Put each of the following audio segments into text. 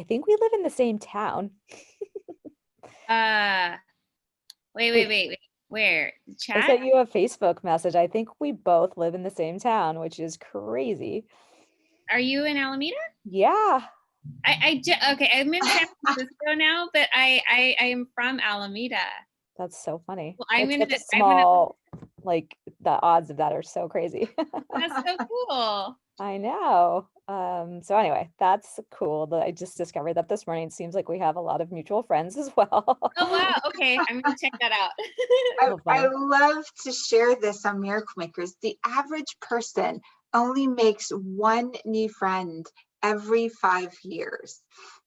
I think we live in the same town. Wait. Where? I Chat? sent you a Facebook message. I think we both live in the same town, which is crazy. Are you in Alameda? Yeah. Okay, I'm in San Francisco now, but I am from Alameda. That's so funny. Well, I'm It's such a small, like the odds of that are so crazy. That's so cool. I know. So anyway, that's cool that I just discovered that this morning. It seems like we have a lot of mutual friends as well. Oh, wow. Okay, I'm gonna check that out. I love to share this on Miracle Makers. The average person only makes one new friend every 5 years.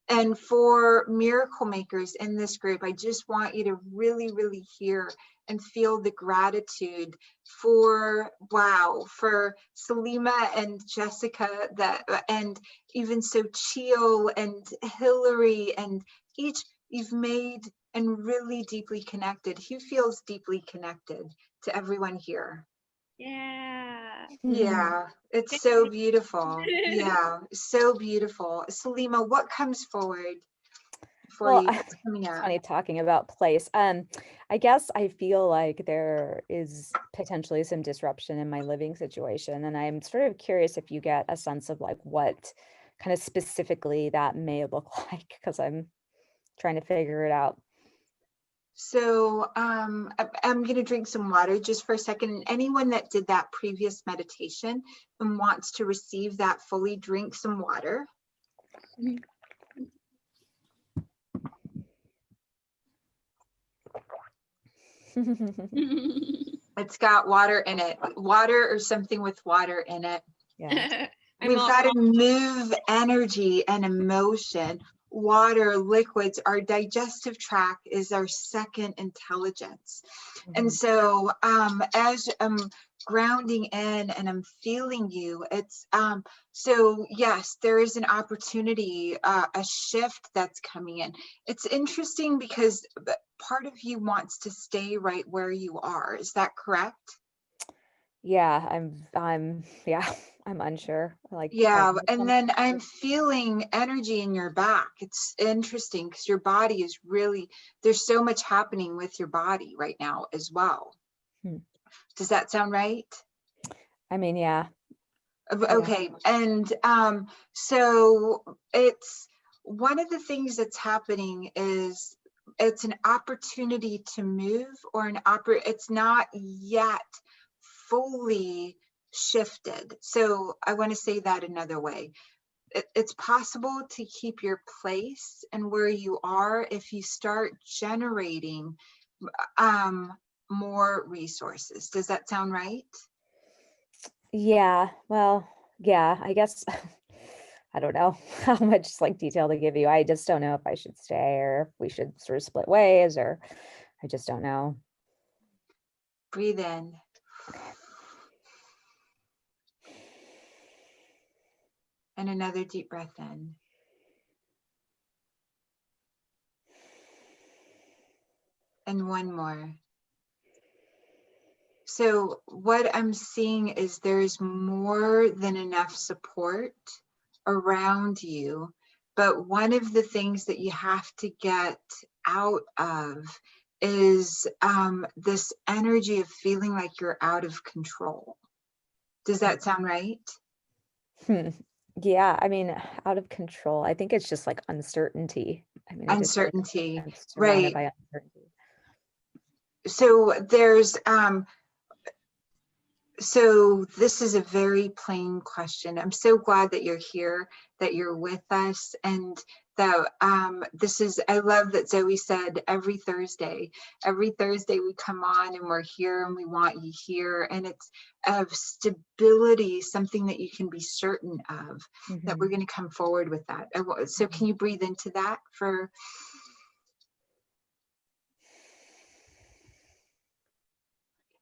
And for Miracle Makers in this group, I just want you to really, really hear and feel the gratitude for, wow, for Salima and Jessica, and even so Chio and Hillary, and each you've made and really deeply connected. Who feels deeply connected to everyone here? Yeah, it's so beautiful. Yeah, so beautiful. Salima, what comes forward for you? What's coming up? It's funny talking about place. I guess I feel like there is potentially some disruption in my living situation, and I'm sort of curious if you get a sense of like what kind of specifically that may look like, because I'm trying to figure it out. So I'm going to drink some water just for a second. And anyone that did that previous meditation and wants to receive that fully, drink some water. It's got water in it, water or something with water in it. Yeah. We've got to move energy and emotion. Water, liquids, our digestive tract is our second intelligence. And so as I'm grounding in and I'm feeling you, it's so yes, there is an opportunity, a shift that's coming in. It's interesting because part of you wants to stay right where you are. Is that correct? Yeah, I'm unsure. And then I'm feeling energy in your back. It's interesting because your body is really, there's so much happening with your body right now as well. Does that sound right? I mean, yeah. Okay. And so it's one of the things that's happening is it's an opportunity to move, or it's not yet fully shifted. So I want to say that another way. It's possible to keep your place and where you are if you start generating more resources. Does that sound right? Yeah, well, yeah, I guess I don't know how much like detail to give you. I just don't know if I should stay or if we should sort of split ways, or I just don't know. Breathe in. And another deep breath in. And one more. So what I'm seeing is there's more than enough support around you. But one of the things that you have to get out of is this energy of feeling like you're out of control. Does that sound right? Yeah, I mean, out of control. I think it's just like uncertainty. I mean, uncertainty, right? By uncertainty. So there's so this is a very plain question. I'm so glad that you're here, that you're with us, and that this is, I love that Zoe said every Thursday we come on and we're here and we want you here, and it's of stability, something that you can be certain of, that we're going to come forward with that. So can you breathe into that for...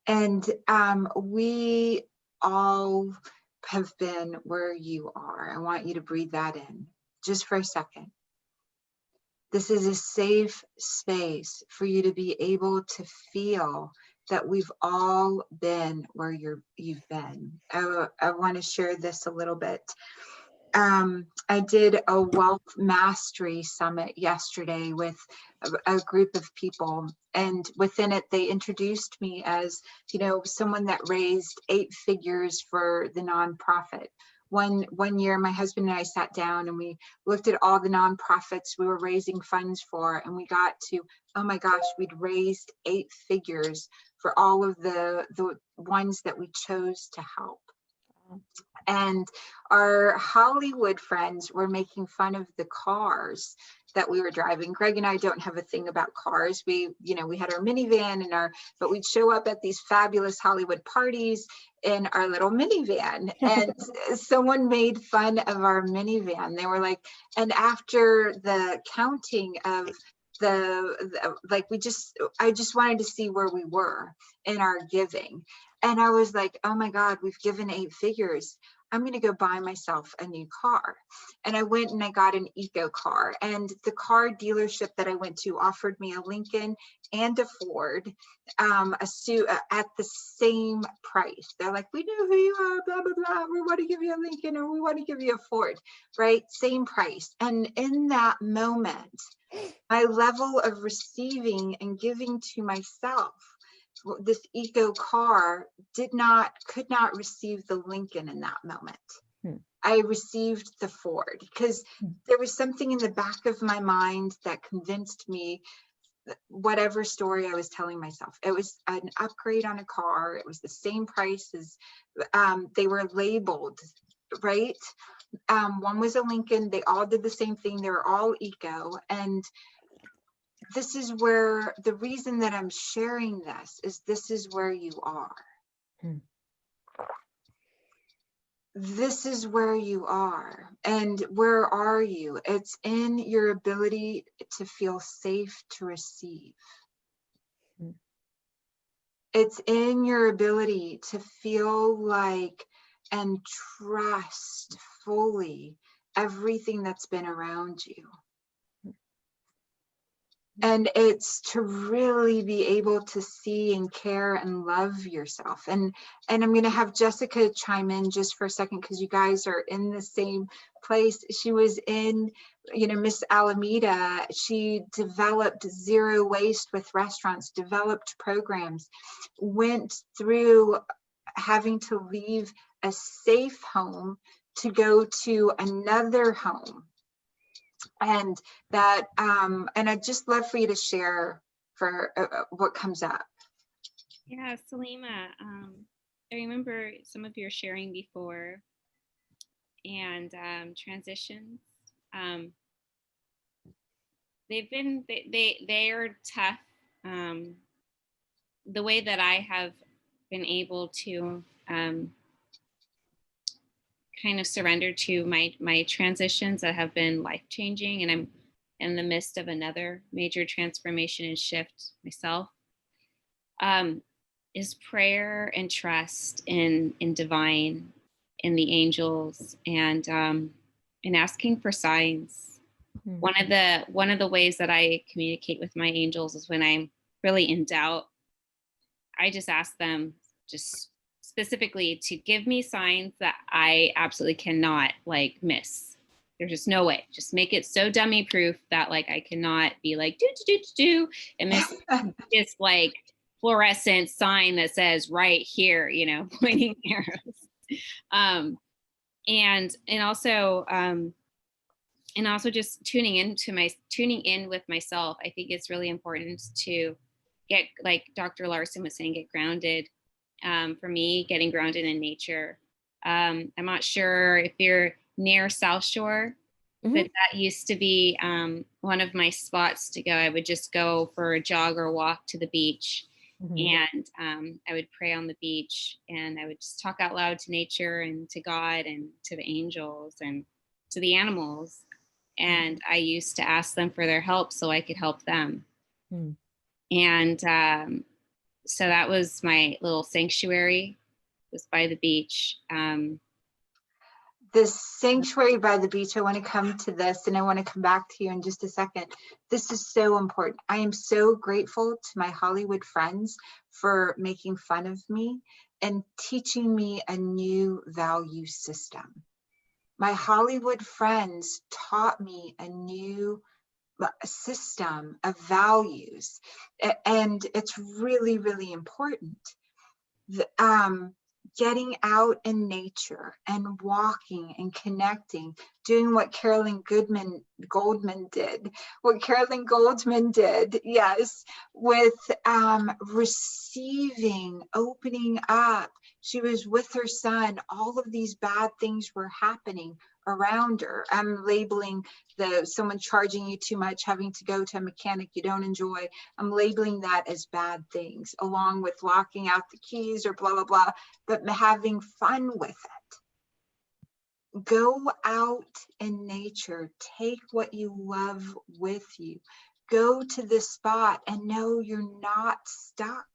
And we all have been where you are. I want you to breathe that in just for a second. This is a safe space for you to be able to feel that we've all been where you've been. I want to share this a little bit. I did a wealth mastery summit yesterday with a group of people, and within it they introduced me as, you know, someone that raised 8 figures for the nonprofit. One year my husband and I sat down and we looked at all the nonprofits we were raising funds for, and we got to, oh my gosh, we'd raised 8 figures for all of the ones that we chose to help. And our Hollywood friends were making fun of the cars that we were driving. Greg and I don't have a thing about cars. We had our minivan but we'd show up at these fabulous Hollywood parties in our little minivan, and someone made fun of our minivan. They were like, and after the counting of I just wanted to see where we were in our giving. And I was like, oh my God, we've given 8 figures. I'm going to go buy myself a new car. And I went and I got an eco car, and the car dealership that I went to offered me a Lincoln and a Ford, a suit at the same price. They're like, we know who you are, blah, blah, blah. We want to give you a Lincoln or we want to give you a Ford, right? Same price. And in that moment, my level of receiving and giving to myself, this eco car could not receive the Lincoln in that moment. I received the Ford because there was something in the back of my mind that convinced me whatever story I was telling myself. It was an upgrade on a car. It was the same price as they were labeled, right? One was a Lincoln. They all did the same thing. They were all eco. And this is where the reason that I'm sharing this is where you are. This is where you are. And where are you? It's in your ability to feel safe to receive. It's in your ability to feel like and trust fully everything that's been around you. And it's to really be able to see and care and love yourself. And I'm going to have Jessica chime in just for a second, because you guys are in the same place. She was in, Miss Alameda. She developed zero waste with restaurants, developed programs, went through having to leave a safe home to go to another home. And that, and I'd just love for you to share for what comes up. Yeah, Salima, I remember some of your sharing before, and transitions. They are tough. The way that I have been able to kind of surrender to my transitions that have been life-changing, and I'm in the midst of another major transformation and shift myself, is prayer and trust in divine, in the angels, and asking for signs. One of the ways that I communicate with my angels is when I'm really in doubt. I just ask them just specifically to give me signs that I absolutely cannot miss. There's just no way. Just make it so dummy proof that I cannot be do and miss this fluorescent sign that says right here, pointing arrows. And also just tuning in with myself. I think it's really important to get, like Dr. Larsen was saying, get grounded. For me, getting grounded in nature. I'm not sure if you're near South Shore, but that used to be one of my spots to go. I would just go for a jog or walk to the beach, and I would pray on the beach, and I would just talk out loud to nature and to God and to the angels and to the animals. And I used to ask them for their help so I could help them. And so that was my little sanctuary, was by the beach. This sanctuary by the beach, I want to come to this, and I want to come back to you in just a second. This is so important. I am so grateful to my Hollywood friends for making fun of me and teaching me a new value system. My Hollywood friends taught me a new system of values, and it's really, really important. Getting out in nature and walking and connecting, doing what Carolyn Goldman did, yes, with receiving, opening up. She was with her son. All of these bad things were happening around her. I'm labeling someone charging you too much, having to go to a mechanic you don't enjoy. I'm labeling that as bad things, along with locking out the keys or blah, blah, blah, but having fun with it. Go out in nature, take what you love with you, go to this spot and know you're not stuck.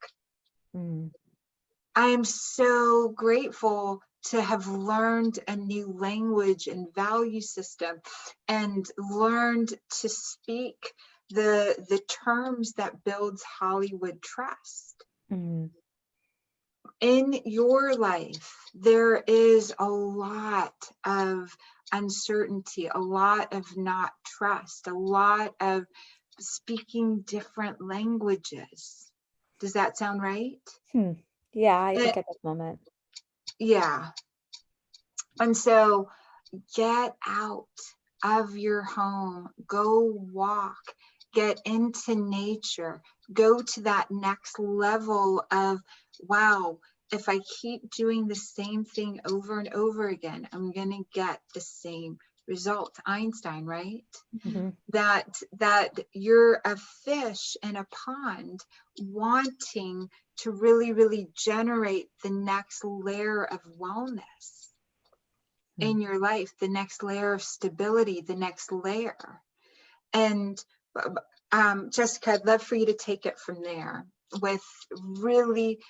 I am so grateful to have learned a new language and value system and learned to speak the terms that builds Hollywood trust. In your life, there is a lot of uncertainty, a lot of not trust, a lot of speaking different languages. Does that sound right? Yeah, I think at this moment. Yeah. And so get out of your home, go walk, get into nature, go to that next level of, wow, if I keep doing the same thing over and over again, I'm going to get the same result. Einstein, right? That you're a fish in a pond wanting to really, really generate the next layer of wellness in your life, the next layer of stability, the next layer. And Jessica, I'd love for you to take it from there with really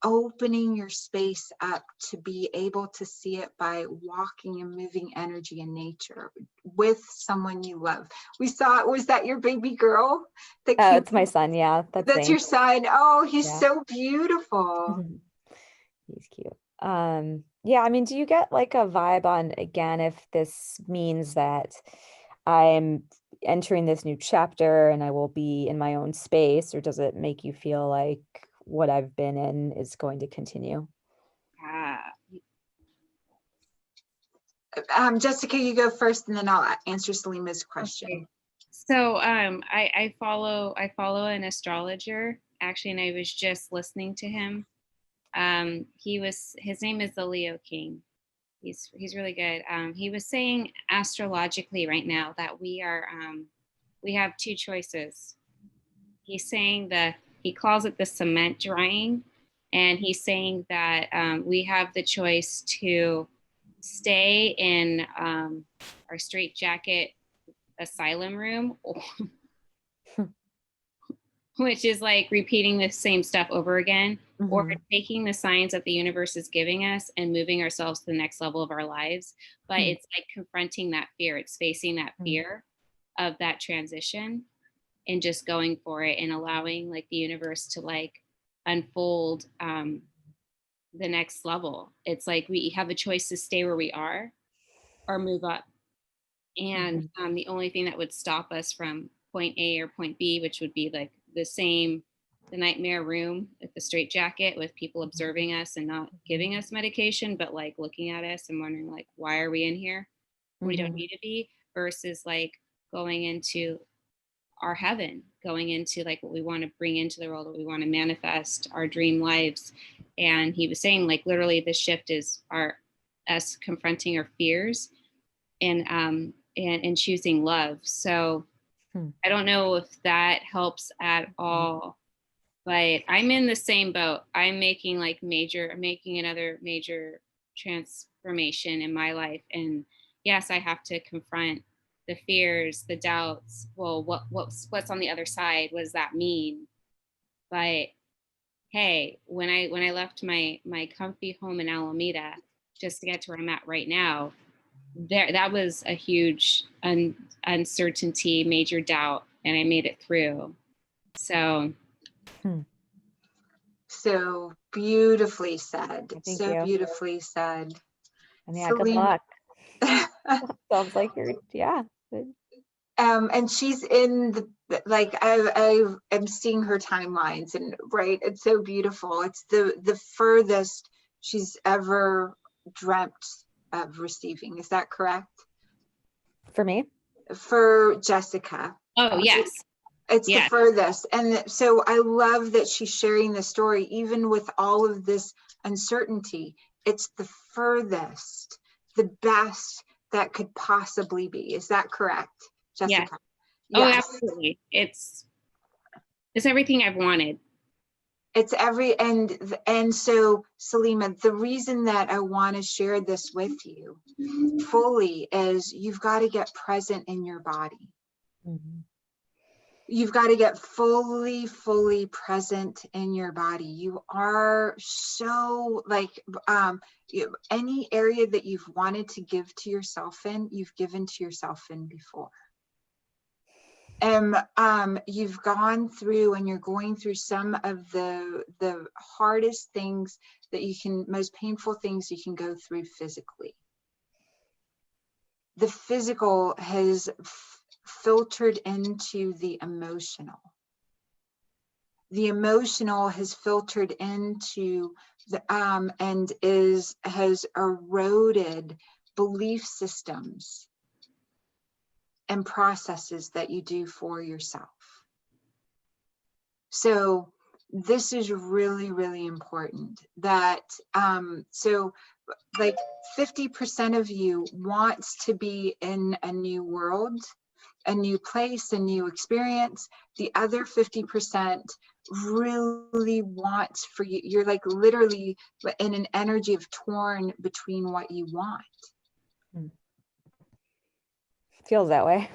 opening your space up to be able to see it by walking and moving energy in nature with someone you love. We saw, was that your baby girl? It's my son. Yeah, that's your son. Oh, he's so beautiful. He's cute. Yeah, I mean, do you get like a vibe on, again, if this means that I'm entering this new chapter and I will be in my own space, or does it make you feel like what I've been in is going to continue? Jessica, you go first, and then I'll answer Salima's question. Okay. So I follow an astrologer, actually, and I was just listening to him. His name is the Leo King. He's really good. He was saying astrologically right now that we have two choices. He's saying that he calls it the cement drying, and he's saying that we have the choice to stay in our straitjacket asylum room, which is like repeating the same stuff over again, or taking the signs that the universe is giving us and moving ourselves to the next level of our lives. But it's like confronting that fear. It's facing that fear of that transition and just going for it and allowing like the universe to like unfold the next level. It's like we have a choice to stay where we are or move up. And the only thing that would stop us from point A or point B, which would be like the nightmare room with the straitjacket with people observing us and not giving us medication, but like looking at us and wondering like, why are we in here? We don't need to be, versus like going into our heaven, going into like what we want to bring into the world, what we want to manifest, our dream lives. And he was saying like literally the shift is us confronting our fears and choosing love. So I don't know if that helps at all, but I'm in the same boat. I'm making another major transformation in my life. And yes, I have to confront the fears, the doubts. Well, what's on the other side? What does that mean? But hey, when I left my comfy home in Alameda just to get to where I'm at right now, that was a huge uncertainty, major doubt, and I made it through. So beautifully said. Thank you. Beautifully said. And yeah, good luck. Sounds like you're, yeah. And she's in like, I am seeing her timelines, and right, it's so beautiful. It's the furthest she's ever dreamt of receiving. Is that correct? For me? For Jessica. Oh, yes. It's Yeah. the furthest. And so I love that she's sharing the story, even with all of this uncertainty. It's the furthest, the best that could possibly be. Is that correct, Jessica? Yeah. Oh, Yes. absolutely. It's everything I've wanted. It's and so Salima, the reason that I want to share this with you fully is you've got to get present in your body. Mm-hmm. You've got to get fully present in your body. You are so like, any area that you've wanted to give to yourself in, you've given to yourself in before. You've gone through, and you're going through some of the hardest things that you can, most painful things you can go through physically. The physical has filtered into the emotional. The emotional has filtered into the and has eroded belief systems and processes that you do for yourself. So this is really, really important that so like 50% of you wants to be in a new world, a new place, a new experience. The other 50% really wants for you. You're like literally in an energy of torn between what you want. Feels that way.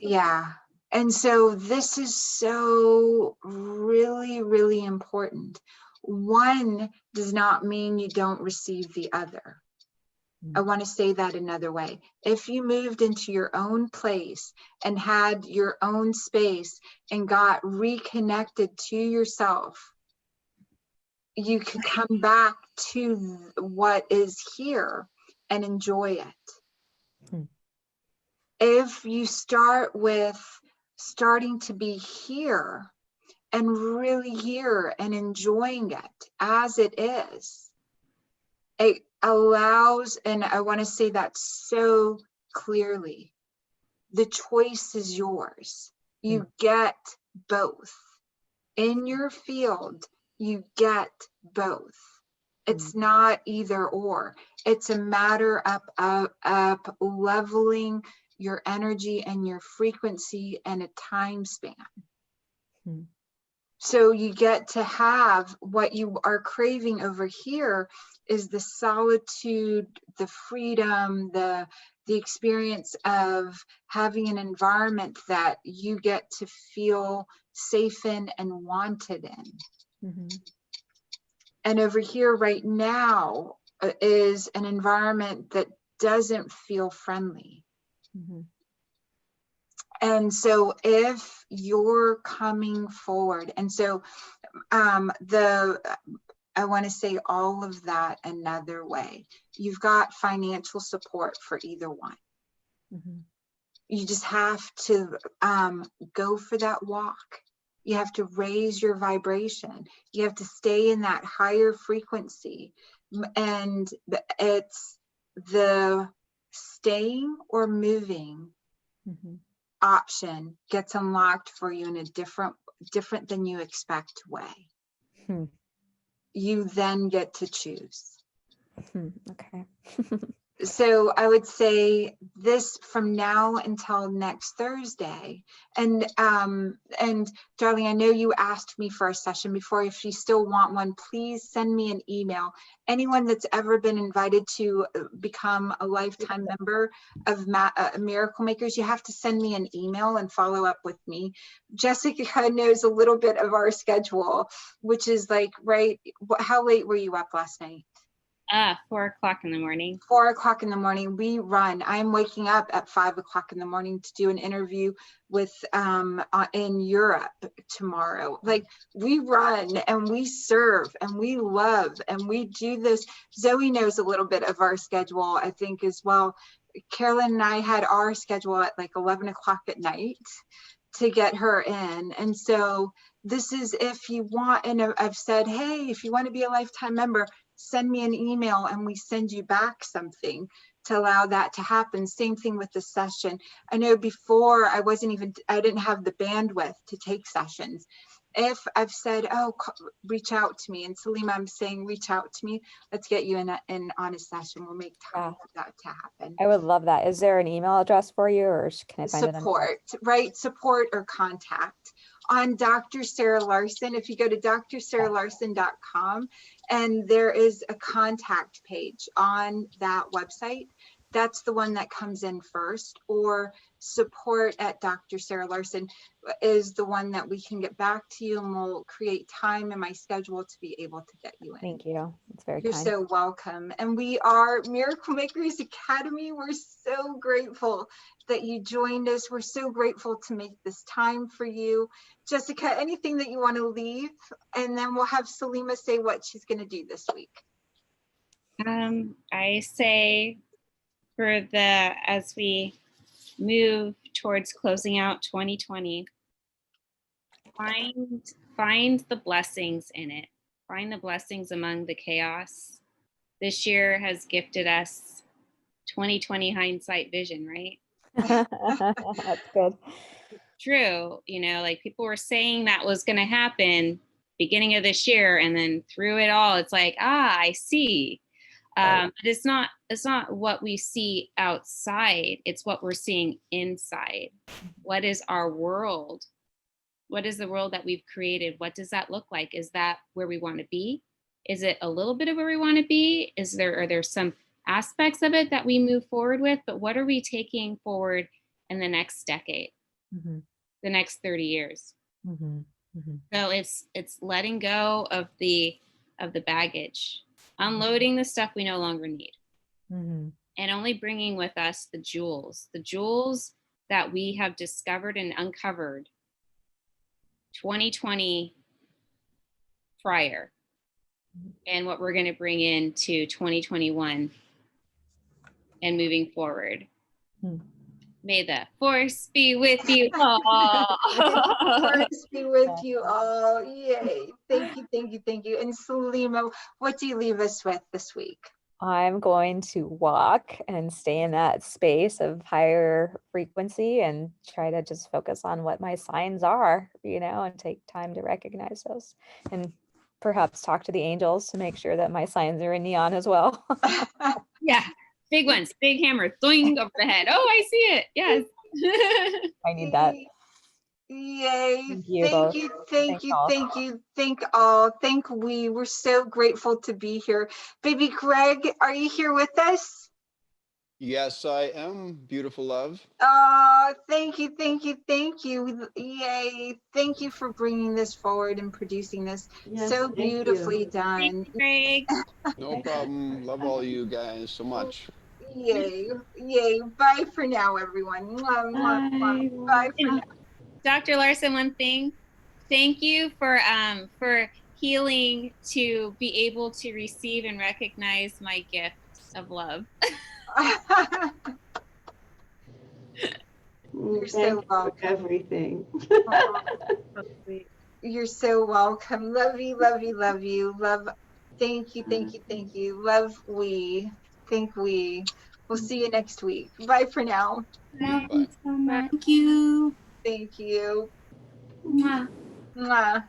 Yeah. And so this is so really, really important. One does not mean you don't receive the other. I want to say that another way. If you moved into your own place and had your own space and got reconnected to yourself, you could come back to what is here and enjoy it. If you start with starting to be here and really here and enjoying it as it is, it allows, and I want to say that so clearly, the choice is yours. You get both. In your field, you get both. It's not either or. It's a matter of leveling your energy and your frequency and a time span. So you get to have what you are craving over here is the solitude, the freedom, the experience of having an environment that you get to feel safe in and wanted in. And over here right now is an environment that doesn't feel friendly. And so if you're coming forward, and so I want to say all of that another way. You've got financial support for either one. You just have to go for that walk. You have to raise your vibration. You have to stay in that higher frequency. And it's the staying or moving option gets unlocked for you in a different than you expect way. You then get to choose. Okay. So I would say this from now until next Thursday. And darling, I know you asked me for a session before. If you still want one, please send me an email. Anyone that's ever been invited to become a lifetime member of Miracle Makers, you have to send me an email and follow up with me. Jessica knows a little bit of our schedule, which is like, right, how late were you up last night? 4 o'clock in the morning. 4 o'clock in the morning. We run. I'm waking up at 5 o'clock in the morning to do an interview with in Europe tomorrow. Like, we run and we serve and we love and we do this. Zoe knows a little bit of our schedule, I think, as well. Carolyn and I had our schedule at like 11 o'clock at night to get her in. And so this is if you want, and I've said, hey, if you want to be a lifetime member, send me an email and we send you back something to allow that to happen. Same thing with the session. I know before I didn't have the bandwidth to take sessions. If I've said, oh, reach out to me, and Salima, I'm saying, reach out to me, let's get you in on a session. We'll make time for that to happen. I would love that. Is there an email address for you, or can I find it? Support, right? Support or contact on Dr. Sarah Larsen. If you go to drsarahlarsen.com, and there is a contact page on that website, that's the one that comes in first, or support at Dr. Sarah Larsen is the one that we can get back to you, and we'll create time in my schedule to be able to get you in. Thank you. It's very You're kind. so welcome. And we are Miracle Makers Academy. We're so grateful that you joined us. We're so grateful to make this time for you. Jessica, anything that you want to leave? And then we'll have Salima say what she's going to do this week. I say as we move towards closing out 2020, find the blessings in it. Find the blessings among the chaos. This year has gifted us 2020 hindsight vision, right? That's good. True. Like people were saying that was going to happen beginning of this year, and then through it all, it's like, I see. But it's not what we see outside. It's what we're seeing inside. What is our world? What is the world that we've created? What does that look like? Is that where we want to be? Is it a little bit of where we want to be? Are there some aspects of it that we move forward with? But what are we taking forward in the next decade, the next 30 years? So it's letting go of the baggage, unloading the stuff we no longer need, and only bringing with us the jewels that we have discovered and uncovered 2020 prior, and what we're going to bring into 2021 and moving forward. May the force be with you all. Force be with you all. Yay. Thank you. And Salima, what do you leave us with this week? I'm going to walk and stay in that space of higher frequency and try to just focus on what my signs are, and take time to recognize those, and perhaps talk to the angels to make sure that my signs are in neon as well. Yeah. Big ones, big hammer, thing over the head. Oh, I see it. Yes. I need that. Yay. Thank you. We're so grateful to be here. Baby Greg, are you here with us? Yes, I am, beautiful love. Oh, thank you. Yay. Thank you for bringing this forward and producing this. Yes, so beautifully done. Thank you, Greg. No problem. Love all you guys so much. Yay. Bye for now, everyone. Bye for now. Dr. Larsen, one thing. Thank you for healing to be able to receive and recognize my gift of love. You're so welcome. Everything. You're so welcome. Love you. Love. Thank you. Love we. Think we. We'll see you next week. Bye for now. Thank you so much. Thank you. Thank you. Mwah. Mwah.